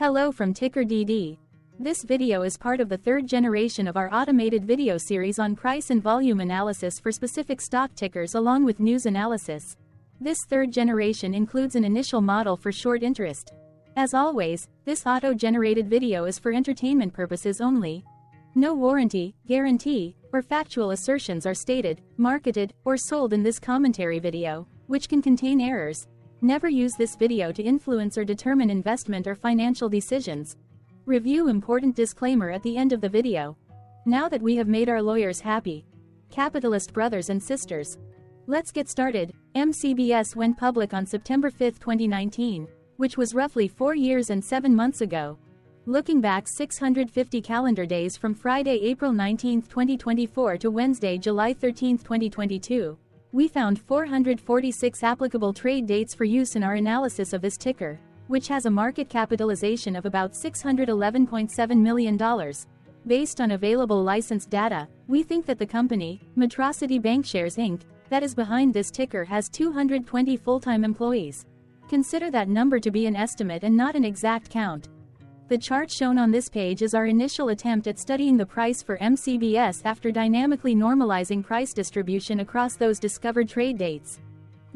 Hello from TickerDD. This video is part of the third generation of our automated video series on price and volume analysis for specific stock tickers along with news analysis. This third generation includes an initial model for short interest. As always, this auto-generated video is for entertainment purposes only. No warranty, guarantee, or factual assertions are stated, marketed, or sold in this commentary video, which can contain errors. Never use this video to influence or determine investment or financial decisions. Review important disclaimer at the end of the video. Now that we have made our lawyers happy, capitalist brothers and sisters, let's get started. MCBS went public on September 5, 2019, which was roughly 4 years and 7 months ago. Looking back 650 calendar days from Friday, April 19, 2024 to Wednesday, July 13, 2022, we found 446 applicable trade dates for use in our analysis of this ticker, which has a market capitalization of about $611.7 million. Based on available licensed data, we think that the company, Metrocity Bankshares Inc., that is behind this ticker has 220 full-time employees. Consider that number to be an estimate and not an exact count. The chart shown on this page is our initial attempt at studying the price for MCBS after dynamically normalizing price distribution across those discovered trade dates.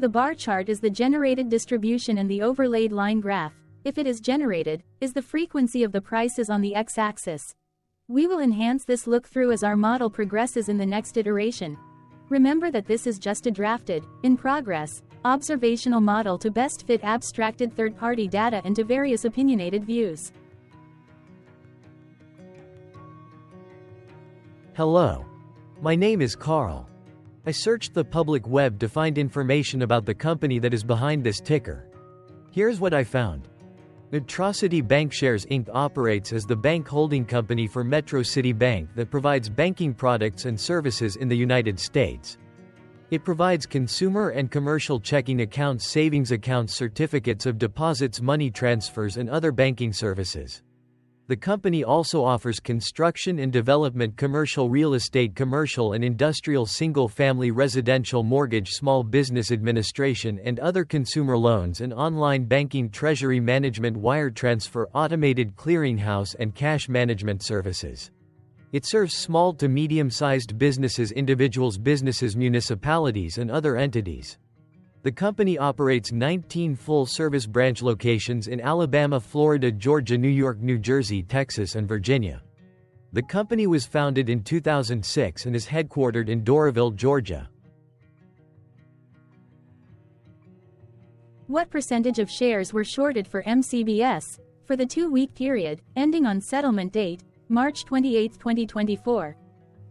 The bar chart is the generated distribution and the overlaid line graph, if it is generated, is the frequency of the prices on the x-axis. We will enhance this look-through as our model progresses in the next iteration. Remember that this is just a drafted, in progress, observational model to best fit abstracted third-party data into various opinionated views. Hello. My name is Carl. I searched the public web to find information about the company that is behind this ticker. Here's what I found. Metrocity Bankshares Inc. operates as the bank holding company for Metro City Bank that provides banking products and services in the United States. It provides consumer and commercial checking accounts, savings accounts, certificates of deposits, money transfers, and other banking services. The company also offers construction and development, commercial real estate, commercial and industrial, single-family residential mortgage, small business administration and other consumer loans, and online banking, treasury management, wire transfer, automated clearinghouse and cash management services. It serves small to medium-sized businesses, individuals, businesses, municipalities and other entities. The company operates 19 full-service branch locations in Alabama, Florida, Georgia, New York, New Jersey, Texas, and Virginia. The company was founded in 2006 and is headquartered in Doraville, Georgia. What percentage of shares were shorted for MCBS for the 2-week period, ending on settlement date, March 28, 2024?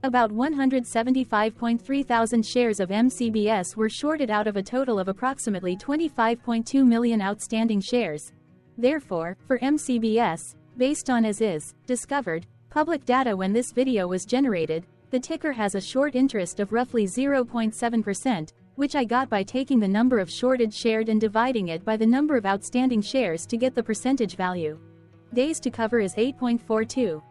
About 175.3 thousand shares of MCBS were shorted out of a total of approximately 25.2 million outstanding shares. Therefore, for MCBS, based on as is discovered public data when this video was generated, the ticker has a short interest of roughly 0.7%, which I got by taking the number of shorted shared and dividing it by the number of outstanding shares to get the percentage value. Days to cover is 8.42.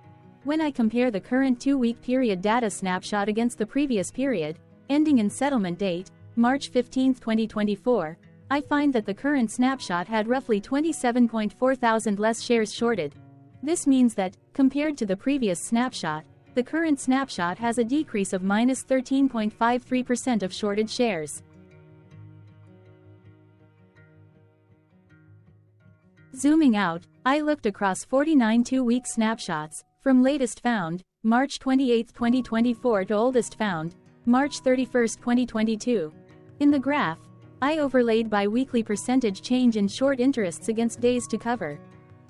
When I compare the current 2-week period data snapshot against the previous period, ending in settlement date, March 15, 2024, I find that the current snapshot had roughly 27.4 thousand less shares shorted. This means that, compared to the previous snapshot, the current snapshot has a decrease of minus 13.53% of shorted shares. Zooming out, I looked across 49 2-week snapshots, from latest found, March 28, 2024 to oldest found, March 31, 2022. In the graph, I overlaid bi-weekly percentage change in short interests against days to cover.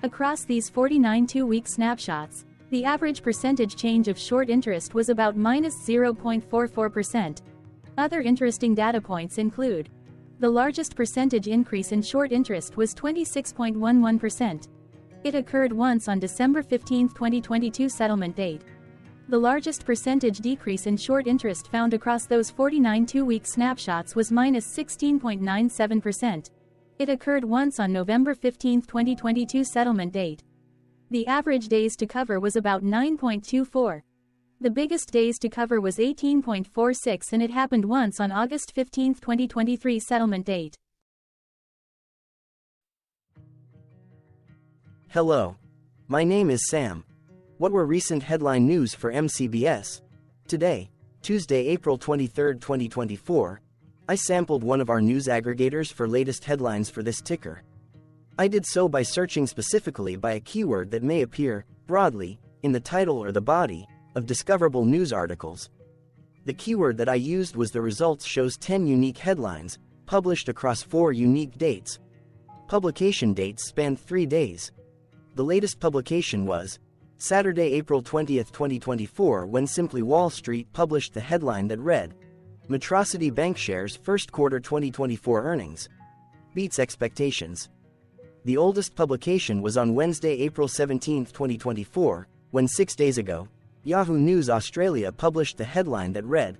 Across these 49 2-week snapshots, the average percentage change of short interest was about minus 0.44%. Other interesting data points include: the largest percentage increase in short interest was 26.11%. It occurred once on December 15, 2022 settlement date. The largest percentage decrease in short interest found across those 49 2-week snapshots was minus 16.97%. It occurred once on November 15, 2022 settlement date. The average days to cover was about 9.24. The biggest days to cover was 18.46 and it happened once on August 15, 2023 settlement date. Hello, My name is Sam. What were recent headline news for MCBS? Today, Tuesday, April 23, 2024, I sampled one of our news aggregators for latest headlines for this ticker. I did so by searching specifically by a keyword that may appear, broadly, in the title or the body of discoverable news articles. The keyword that I used was the results shows 10 unique headlines, published across 4 unique dates. Publication dates spanned 3 days. The latest publication was Saturday, April 20, 2024, when Simply Wall Street published the headline that read, Metrocity Bankshares First Quarter 2024 Earnings Beats Expectations. The oldest publication was on Wednesday, April 17, 2024, when 6 days ago, Yahoo News Australia published the headline that read,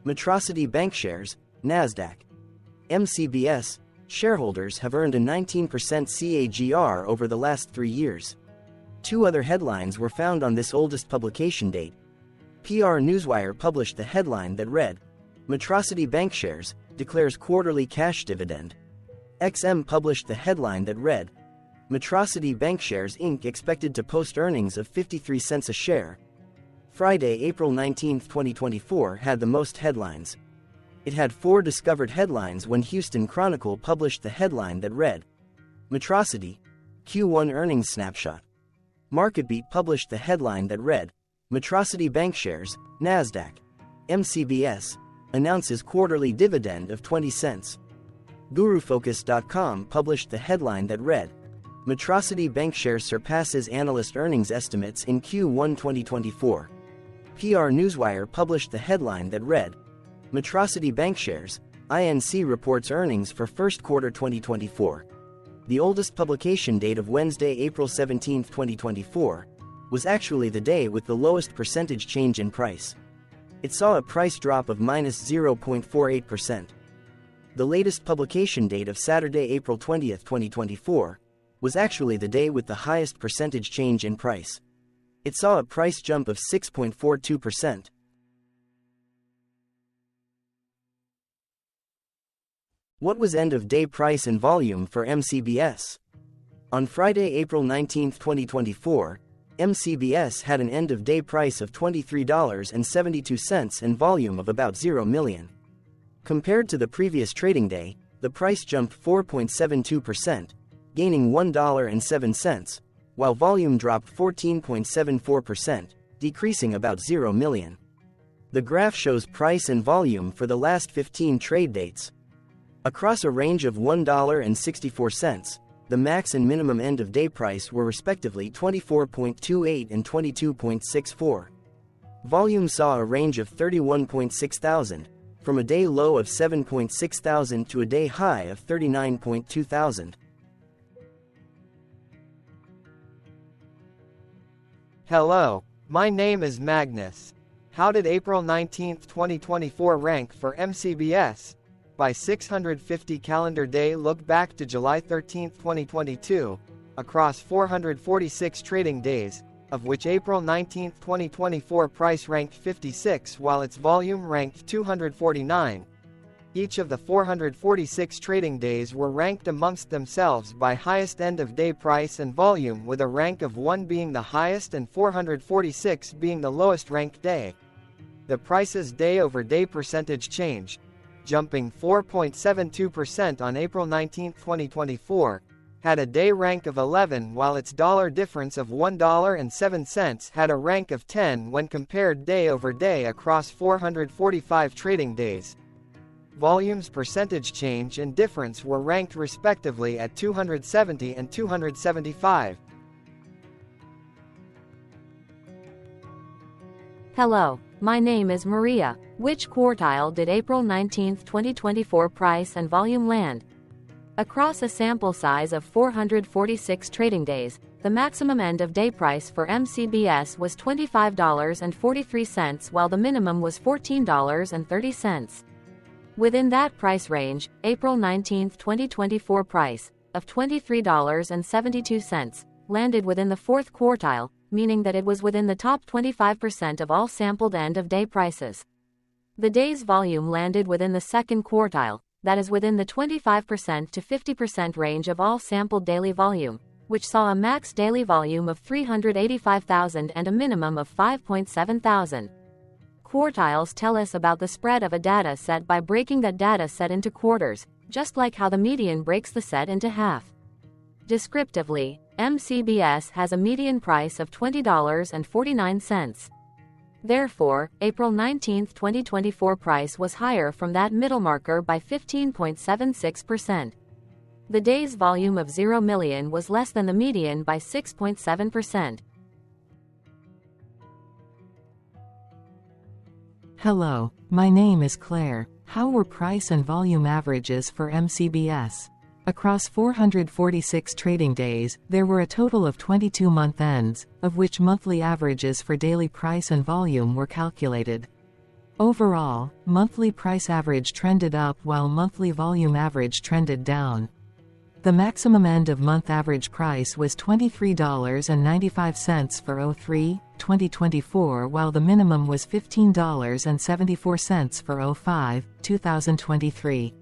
Metrocity Bankshares, NASDAQ. MCBS, shareholders have earned a 19% CAGR over the last 3 years. 2 other headlines were found on this oldest publication date. PR Newswire published the headline that read, Metrocity Bankshares declares quarterly cash dividend. XM published the headline that read, Metrocity Bankshares Inc. expected to post earnings of 53 cents a share. Friday, April 19, 2024 had the most headlines. It had 4 discovered headlines when Houston Chronicle published the headline that read, Metrocity, Q1 earnings snapshot. MarketBeat published the headline that read, Metrocity Bankshares, NASDAQ. MCBS, announces quarterly dividend of 20 cents. GuruFocus.com published the headline that read, Metrocity Bankshares surpasses analyst earnings estimates in Q1 2024. PR Newswire published the headline that read, Metrocity Bankshares, INC reports earnings for first quarter 2024. The oldest publication date of Wednesday, April 17, 2024, was actually the day with the lowest percentage change in price. It saw a price drop of -0.48%. The latest publication date of Saturday, April 20, 2024, was actually the day with the highest percentage change in price. It saw a price jump of 6.42%. What was end-of-day price and volume for MCBS? On Friday, April 19, 2024, MCBS had an end-of-day price of $23.72 and volume of about 0 million. Compared to the previous trading day, the price jumped 4.72%, gaining $1.07, while volume dropped 14.74%, decreasing about 0 million. The graph shows price and volume for the last 15 trade dates. Across a range of $1.64, the max and minimum end-of-day price were respectively 24.28 and 22.64. Volume saw a range of 31.6 thousand, from a day low of 7.6 thousand to a day high of 39.2 thousand. Hello, my name is Magnus. How did April 19, 2024 rank for MCBS? By 650 calendar day look back to July 13, 2022, across 446 trading days, of which April 19, 2024 price ranked 56 while its volume ranked 249. Each of the 446 trading days were ranked amongst themselves by highest end-of-day price and volume, with a rank of 1 being the highest and 446 being the lowest ranked day. The price's day-over-day percentage change, jumping 4.72% on April 19, 2024, had a day rank of 11 while its dollar difference of $1.07 had a rank of 10 when compared day over day across 445 trading days. Volume's percentage change and difference were ranked respectively at 270 and 275. Hello, my name is Maria. Which quartile did April 19, 2024 price and volume land? Across a sample size of 446 trading days, the maximum end-of-day price for MCBS was $25.43 while the minimum was $14.30. Within that price range, April 19, 2024 price, of $23.72, landed within the fourth quartile, meaning that it was within the top 25% of all sampled end-of-day prices. The day's volume landed within the second quartile, that is within the 25% to 50% range of all sampled daily volume, which saw a max daily volume of 385,000 and a minimum of 5.7 thousand. Quartiles tell us about the spread of a data set by breaking that data set into quarters, just like how the median breaks the set into half. Descriptively, MCBS has a median price of $20.49. Therefore, April 19, 2024 price was higher from that middle marker by 15.76%. The day's volume of 0 million was less than the median by 6.7%. Hello, my name is Claire. How were price and volume averages for MCBS? Across 446 trading days, there were a total of 22 month ends, of which monthly averages for daily price and volume were calculated. Overall, monthly price average trended up while monthly volume average trended down. The maximum end-of-month average price was $23.95 for 03-2024, while the minimum was $15.74 for 05-2023.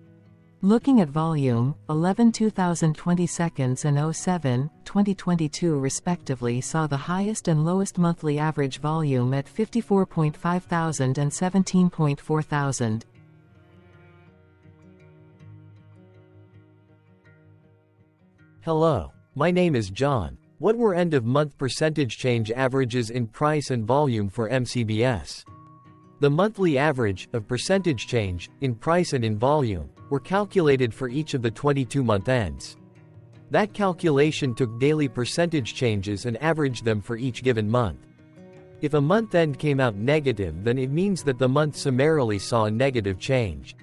Looking at volume, 11/2020 seconds and 07-2022 respectively saw the highest and lowest monthly average volume at 54.5 thousand and 17.4 thousand. Hello, my name is John. What were end-of-month percentage change averages in price and volume for MCBS? The monthly average of percentage change in price and in volume were calculated for each of the 22 month ends. That calculation took daily percentage changes and averaged them for each given month. If a month end came out negative, then it means that the month summarily saw a negative change.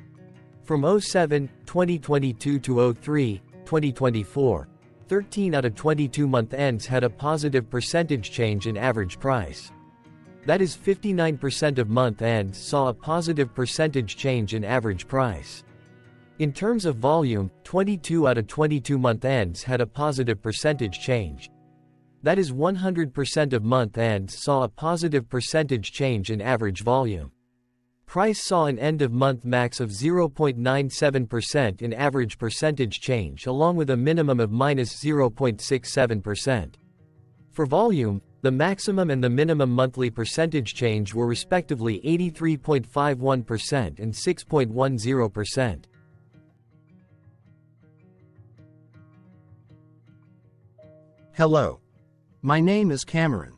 From 07-2022 to 03-2024, 13 out of 22 month ends had a positive percentage change in average price. That is, 59% of month ends saw a positive percentage change in average price. In terms of volume, 22 out of 22 month ends had a positive percentage change. That is, 100% of month ends saw a positive percentage change in average volume. Price saw an end-of-month max of 0.97% in average percentage change, along with a minimum of -0.67%. For volume, the maximum and the minimum monthly percentage change were respectively 83.51% and 6.10%. Hello. My name is Cameron.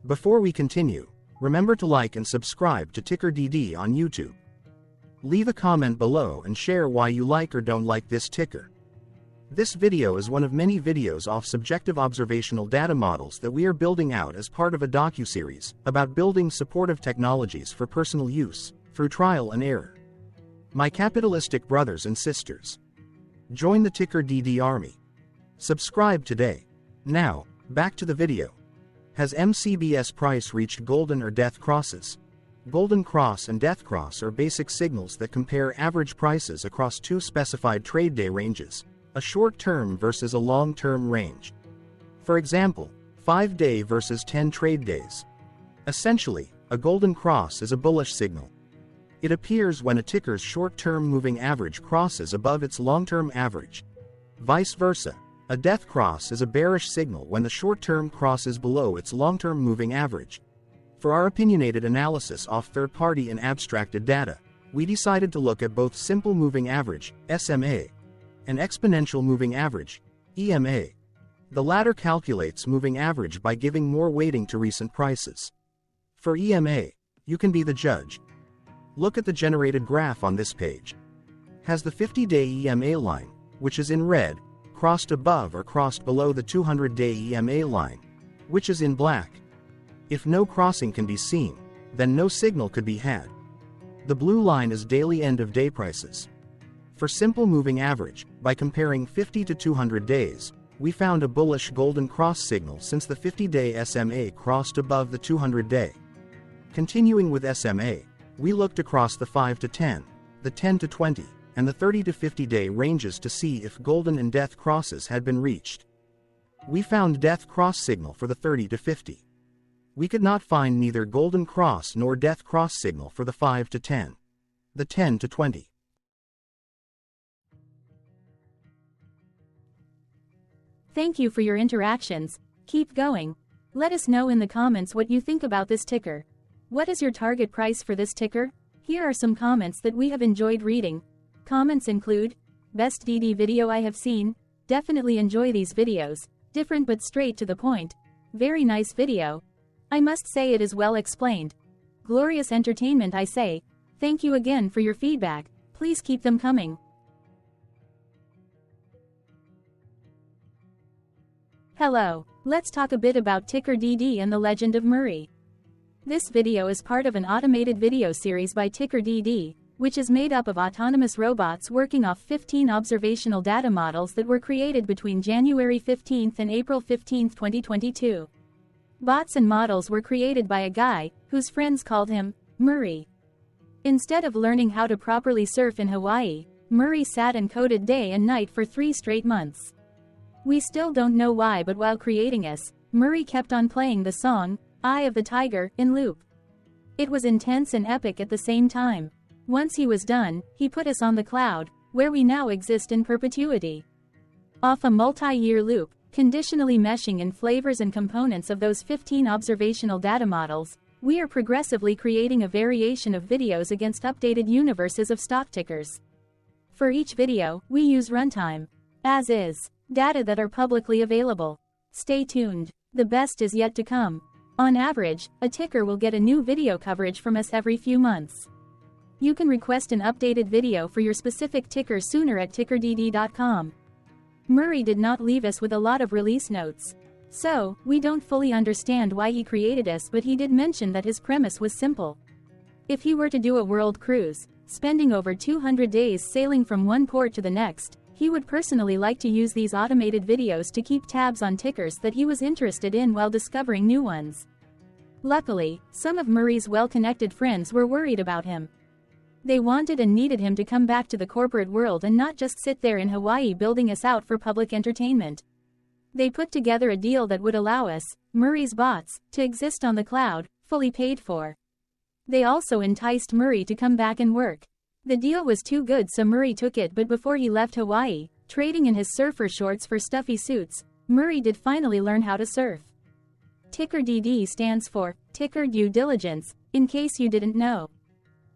Before we continue, remember to like and subscribe to TickerDD on YouTube. Leave a comment below and share why you like or don't like this ticker. This video is one of many videos off subjective observational data models that we are building out as part of a docuseries about building supportive technologies for personal use, through trial and error. My capitalistic brothers and sisters, join the TickerDD army. Subscribe today. Now, back to the video. Has MCBS price reached golden or death crosses? Golden cross and death cross are basic signals that compare average prices across two specified trade day ranges, a short-term versus a long-term range. For example, 5-day versus 10 trade days. Essentially, a golden cross is a bullish signal. It appears when a ticker's short-term moving average crosses above its long-term average. Vice versa, a death cross is a bearish signal when the short-term crosses below its long-term moving average. For our opinionated analysis off third-party and abstracted data, we decided to look at both simple moving average, SMA, and exponential moving average, EMA. The latter calculates moving average by giving more weighting to recent prices. For EMA, you can be the judge. Look at the generated graph on this page. Has the 50-day EMA line, which is in red, crossed above or crossed below the 200-day EMA line, which is in black? If no crossing can be seen, then no signal could be had. The blue line is daily end-of-day prices. For simple moving average, by comparing 50 to 200 days, we found a bullish golden cross signal since the 50-day SMA crossed above the 200-day. Continuing with SMA, we looked across the 5 to 10, the 10 to 20, and the 30 to 50-day ranges to see if golden and death crosses had been reached. We found death cross signal for the 30 to 50. We could not find neither golden cross nor death cross signal for the 5 to 10, the 10 to 20. Thank you for your interactions. Keep going. Let us know in the comments what you think about this ticker. What is your target price for this ticker? Here are some comments that we have enjoyed reading. Comments include, best DD video I have seen, definitely enjoy these videos, different but straight to the point, very nice video. I must say it is well explained. Glorious entertainment I say, thank you again for your feedback, please keep them coming. Hello, let's talk a bit about TickerDD and the Legend of Murray. This video is part of an automated video series by TickerDD, which is made up of autonomous robots working off 15 observational data models that were created between January 15 and April 15, 2022. Bots and models were created by a guy, whose friends called him Murray. Instead of learning how to properly surf in Hawaii, Murray sat and coded day and night for 3 straight months. We still don't know why, but while creating us, Murray kept on playing the song, Eye of the Tiger, in loop. It was intense and epic at the same time. Once he was done, he put us on the cloud, where we now exist in perpetuity. Off a multi-year loop, conditionally meshing in flavors and components of those 15 observational data models, we are progressively creating a variation of videos against updated universes of stock tickers. For each video, we use runtime, as is, data that are publicly available. Stay tuned, the best is yet to come. On average, a ticker will get a new video coverage from us every few months. You can request an updated video for your specific ticker sooner at TickerDD.com. Murray did not leave us with a lot of release notes. So, we don't fully understand why he created us, but he did mention that his premise was simple. If he were to do a world cruise, spending over 200 days sailing from one port to the next, he would personally like to use these automated videos to keep tabs on tickers that he was interested in while discovering new ones. Luckily, some of Murray's well-connected friends were worried about him. They wanted and needed him to come back to the corporate world and not just sit there in Hawaii building us out for public entertainment. They put together a deal that would allow us, Murray's bots, to exist on the cloud, fully paid for. They also enticed Murray to come back and work. The deal was too good, so Murray took it, but before he left Hawaii, trading in his surfer shorts for stuffy suits, Murray did finally learn how to surf. TickerDD stands for Ticker Due Diligence, in case you didn't know.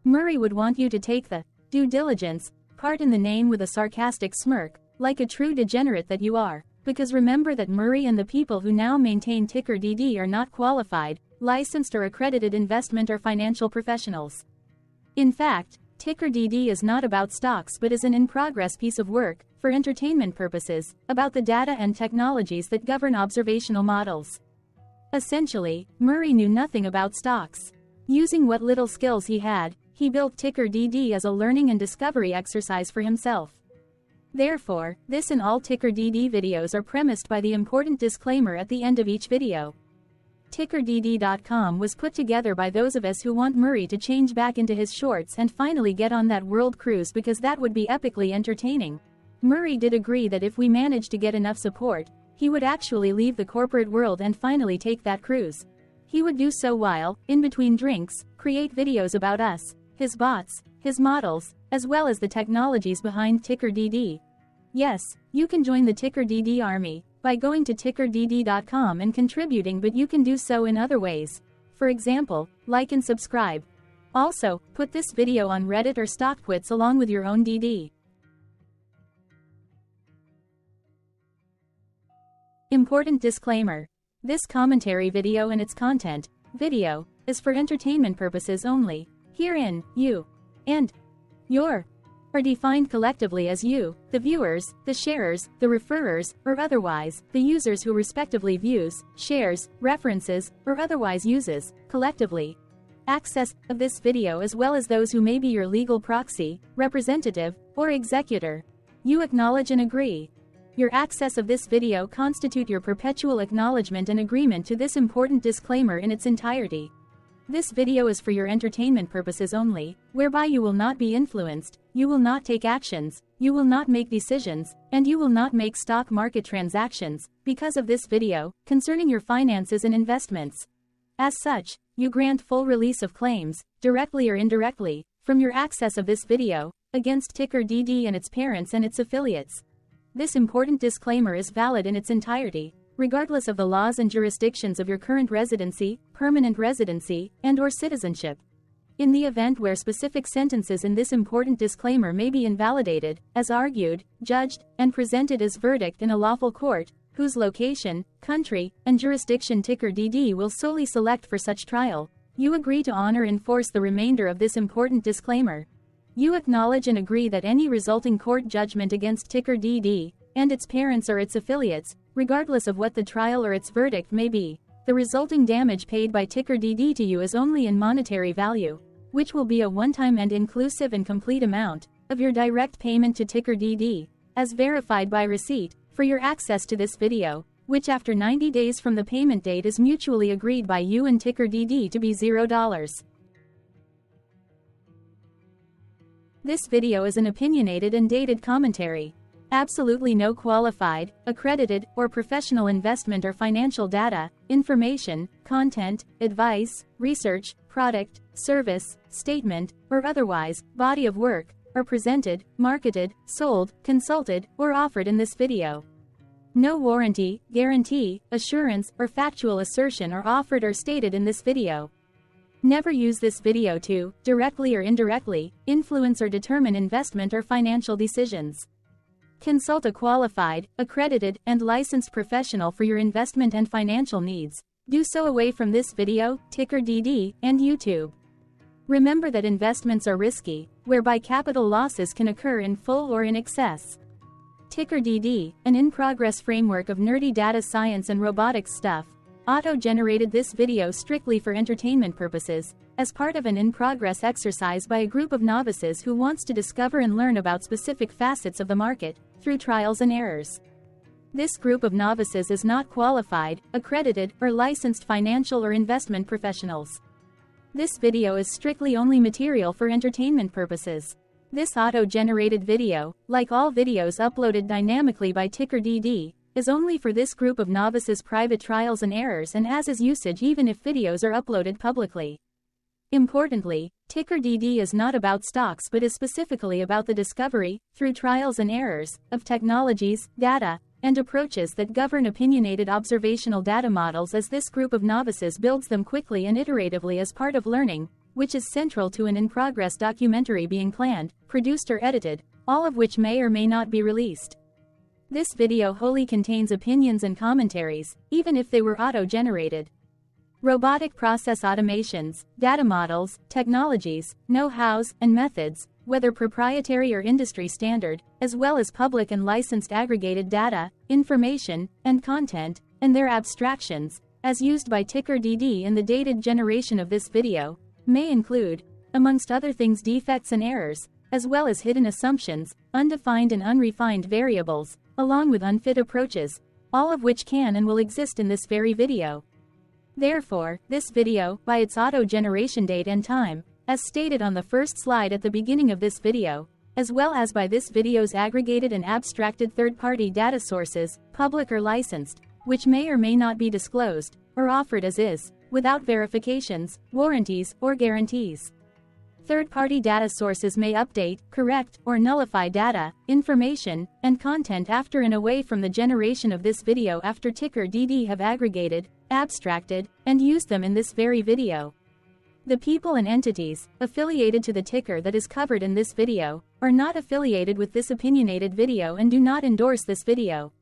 Murray would want you to take the due diligence part in the name with a sarcastic smirk, like a true degenerate that you are, because remember that Murray and the people who now maintain TickerDD are not qualified, licensed or accredited investment or financial professionals. In fact, TickerDD is not about stocks but is an in-progress piece of work, for entertainment purposes, about the data and technologies that govern observational models. Essentially, Murray knew nothing about stocks. Using what little skills he had, he built TickerDD as a learning and discovery exercise for himself. Therefore, this and all TickerDD videos are premised by the important disclaimer at the end of each video. TickerDD.com was put together by those of us who want Murray to change back into his shorts and finally get on that world cruise, because that would be epically entertaining. Murray did agree that if we managed to get enough support, he would actually leave the corporate world and finally take that cruise. He would do so while, in between drinks, create videos about us, his bots, his models, as well as the technologies behind TickerDD. Yes, you can join the TickerDD army by going to TickerDD.com and contributing, but you can do so in other ways. For example, like and subscribe. Also, put this video on Reddit or StockTwits along with your own DD. Important disclaimer. This commentary video and its content, video, is for entertainment purposes only. Herein, you and your are defined collectively as you, the viewers, the sharers, the referrers, or otherwise, the users who respectively views, shares, references, or otherwise uses, collectively, access of this video, as well as those who may be your legal proxy, representative, or executor. You acknowledge and agree. Your access of this video constitute your perpetual acknowledgement and agreement to this important disclaimer in its entirety. This video is for your entertainment purposes only, whereby you will not be influenced, you will not take actions, you will not make decisions, and you will not make stock market transactions, because of this video, concerning your finances and investments. As such, you grant full release of claims, directly or indirectly, from your access of this video, against TickerDD and its parents and its affiliates. This important disclaimer is valid in its entirety, regardless of the laws and jurisdictions of your current residency, permanent residency, and/or citizenship. In the event where specific sentences in this important disclaimer may be invalidated, as argued, judged, and presented as verdict in a lawful court, whose location, country, and jurisdiction TickerDD will solely select for such trial, you agree to honor and enforce the remainder of this important disclaimer. You acknowledge and agree that any resulting court judgment against TickerDD, and its parents or its affiliates, regardless of what the trial or its verdict may be, the resulting damage paid by TickerDD to you is only in monetary value, which will be a one-time and inclusive and complete amount of your direct payment to TickerDD, as verified by receipt, for your access to this video, which after 90 days from the payment date is mutually agreed by you and TickerDD to be $0. This video is an opinionated and dated commentary. Absolutely no qualified, accredited, or professional investment or financial data, information, content, advice, research, product, service, statement, or otherwise, body of work, are presented, marketed, sold, consulted, or offered in this video. No warranty, guarantee, assurance, or factual assertion are offered or stated in this video. Never use this video to, directly or indirectly, influence or determine investment or financial decisions. Consult a qualified, accredited, and licensed professional for your investment and financial needs. Do so away from this video, TickerDD, and YouTube. Remember that investments are risky, whereby capital losses can occur in full or in excess. TickerDD, an in-progress framework of nerdy data science and robotics stuff, auto-generated this video strictly for entertainment purposes, as part of an in-progress exercise by a group of novices who wants to discover and learn about specific facets of the market, through trials and errors. This group of novices is not qualified, accredited, or licensed financial or investment professionals. This video is strictly only material for entertainment purposes. This auto-generated video, like all videos uploaded dynamically by TickerDD, is only for this group of novices' private trials and errors and as is usage even if videos are uploaded publicly. Importantly, TickerDD is not about stocks but is specifically about the discovery, through trials and errors, of technologies, data, and approaches that govern opinionated observational data models as this group of novices builds them quickly and iteratively as part of learning, which is central to an in-progress documentary being planned, produced or edited, all of which may or may not be released. This video wholly contains opinions and commentaries, even if they were auto-generated. Robotic process automations, data models, technologies, know-hows, and methods, whether proprietary or industry standard, as well as public and licensed aggregated data, information, and content, and their abstractions, as used by TickerDD in the dated generation of this video, may include, amongst other things, defects and errors, as well as hidden assumptions, undefined and unrefined variables, along with unfit approaches, all of which can and will exist in this very video. Therefore, this video, by its auto-generation date and time, as stated on the first slide at the beginning of this video, as well as by this video's aggregated and abstracted third-party data sources, public or licensed, which may or may not be disclosed, or offered as is, without verifications, warranties, or guarantees. Third-party data sources may update, correct, or nullify data, information, and content after and away from the generation of this video after TickerDD have aggregated, abstracted, and used them in this very video. The people and entities affiliated to the ticker that is covered in this video are not affiliated with this opinionated video and do not endorse this video.